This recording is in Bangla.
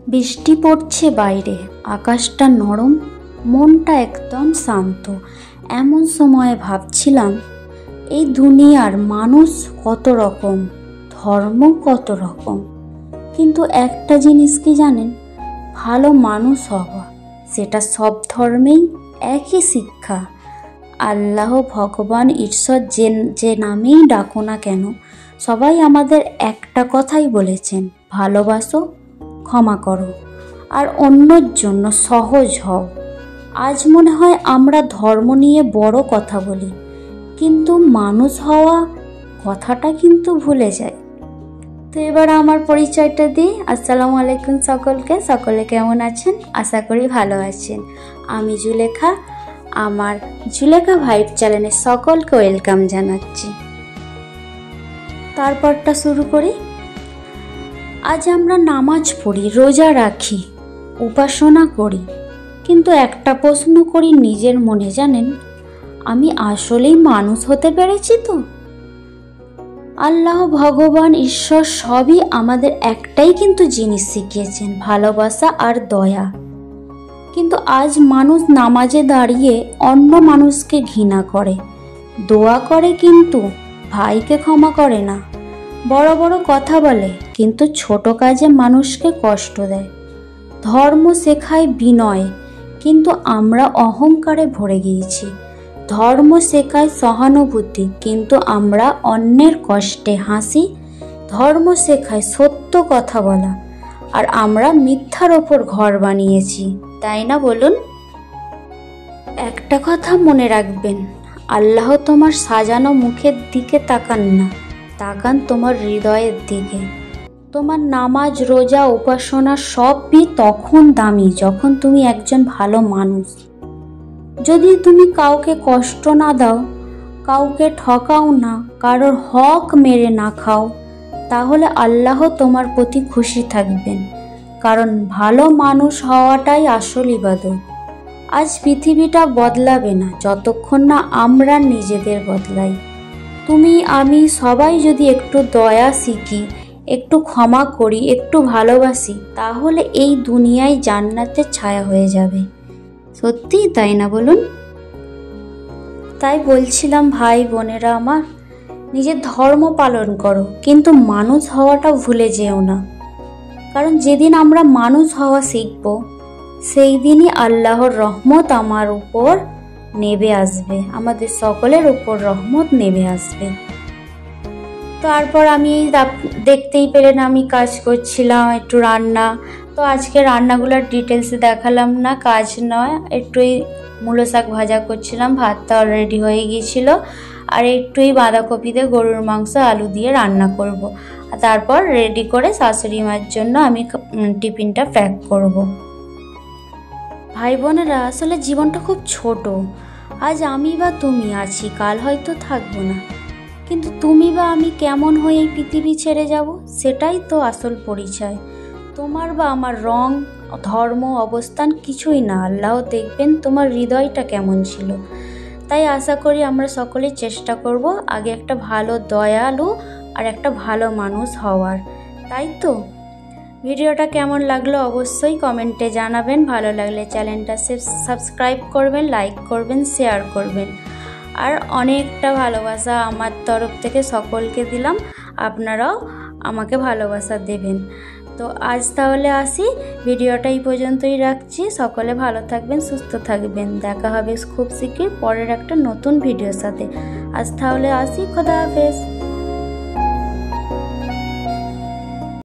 বৃষ্টি পড়ছে বাইরে, আকাশটা নরম, মনটা একদম শান্ত। এমন সময়ে ভাবছিলাম এই দুনিয়ার মানুষ কত রকম, ধর্ম কত রকম, কিন্তু একটা জিনিস কি জানেন? ভালো মানুষ হওয়া, সেটা সব ধর্মেই একই শিক্ষা। আল্লাহ, ভগবান, ঈশ্বর যে নামেই ডাকো না কেন, সবাই আমাদের একটা কথাই বলেছেন, ভালোবাসো, ক্ষমা করো আর অন্যর জন্য সহজ হও। আজ মনে হয় আমরা ধর্ম নিয়ে বড় কথা বলি, কিন্তু মানুষ হওয়া কথাটা কিন্তু ভুলে যাই। তো এবার আমার পরিচয়টা দিই। আসসালামু আলাইকুম সকলকে। সকলে কেমন আছেন? আশা করি ভালো আছেন। আমি জুলেখা, আমার জুলেখা ভাইব চ্যানেলে সকলকে ওয়েলকাম জানাচ্ছি। তারপরটা শুরু করি। আজ আমরা নামাজ পড়ি, রোজা রাখি, উপাসনা করি, কিন্তু একটা প্রশ্ন করি নিজের মনে, জানেন আমি আসলেই মানুষ হতে পেরেছি তো? আল্লাহ, ভগবান, ঈশ্বর সবই আমাদের একটাই কিন্তু জিনিস শিখিয়েছেন, ভালোবাসা আর দয়া। কিন্তু আজ মানুষ নামাজে দাঁড়িয়ে অন্য মানুষকে ঘৃণা করে, দোয়া করে কিন্তু ভাইকে ক্ষমা করে না, বড় বড় কথা বলে কিন্তু ছোট কাজে মানুষকে কষ্ট দেয়। ধর্ম শেখায় বিনয়, কিন্তু আমরা অহংকারে ভরে গিয়েছি। ধর্ম শেখায় সহানুভূতি, কিন্তু আমরা অন্যের কষ্টে হাসি। ধর্ম শেখায় সত্য কথা বলা, আর আমরা মিথ্যার ওপর ঘর বানিয়েছি, তাই না বলুন? একটা কথা মনে রাখবেন, আল্লাহ তোমার সাজানো মুখের দিকে তাকান না, তাকান তোমার হৃদয়ের দিকে। তোমার নামাজ, রোজা, উপাসনা সবই তখন দামি যখন তুমি একজন ভালো মানুষ। যদি তুমি কাউকে কষ্ট না দাও, কাউকে ঠকাও না, কারোর হক মেরে না খাও, তাহলে আল্লাহ তোমার প্রতি খুশি থাকবেন। কারণ ভালো মানুষ হওয়াটাই আসল ইবাদত। আজ পৃথিবীটা বদলাবে না যতক্ষণ না আমরা নিজেদের বদলাই। তুমি, আমি সবাই যদি একটু দয়া শিখি, একটু ক্ষমা করি, একটু ভালোবাসি, তাহলে এই দুনিয়ায় জান্নাতের ছায়া হয়ে যাবে। সত্যি তাই না বলুন? তাই বলছিলাম ভাই বোনেরা আমার, নিজের ধর্ম পালন করো, কিন্তু মানুষ হওয়াটা ভুলে যেও না। কারণ যেদিন আমরা মানুষ হওয়া শিখব, সেই দিনই আল্লাহর রহমত আমার উপর নেমে আসবে, আমাদের সকলের উপর রহমত নেমে আসবে। তারপর আমি দেখতেই পেলেন আমি কাজ করছিলাম, একটু রান্না। তো আজকে রান্নাগুলোর ডিটেলসে দেখালাম না, কাজ নয়, একটুই মূলো শাক ভাজা করছিলাম, ভাতটা অলরেডি হয়ে গিয়েছিল, আর একটুই বাঁধাকপিতে গরুর মাংস আলু দিয়ে রান্না করব। আর তারপর রেডি করে শাশুড়ি মায়ের জন্য আমি টিফিনটা প্যাক করব। ভাই বোনেরা, আসলে জীবনটা খুব ছোট। আজ আমি বা তুমি আছি, কাল হয়তো থাকবো না, কিন্তু তুমি বা আমি কেমন হয়ে এই পৃথিবী ছেড়ে যাব, সেটাই তো আসল পরিচয়। তোমার বা আমার রং, ধর্ম, অবস্থান কিছুই না, আল্লাহ দেখবেন তোমার হৃদয়টা কেমন ছিল। তাই আশা করি আমরা সকলেই চেষ্টা করব আগে একটা ভালো, দয়ালু আর একটা ভালো মানুষ হওয়ার, তাই তো? ভিডিওটা কেমন লাগলো অবশ্যই কমেন্টে জানাবেন। ভালো লাগলে চ্যানেলটা সাবস্ক্রাইব করবেন, লাইক করবেন, শেয়ার করবেন। আর অনেকটা ভালোবাসা আমার তরফ থেকে সকলকে দিলাম, আপনারাও আমাকে ভালোবাসা দেবেন। তো আজ তাহলে আসি, ভিডিওটা এই পর্যন্তই রাখছি। সকলে ভালো থাকবেন, সুস্থ থাকবেন। দেখা হবে খুব শীঘ্রই পরের একটা নতুন ভিডিওর সাথে। আজ তাহলে আসি, খোদা হাফেজ।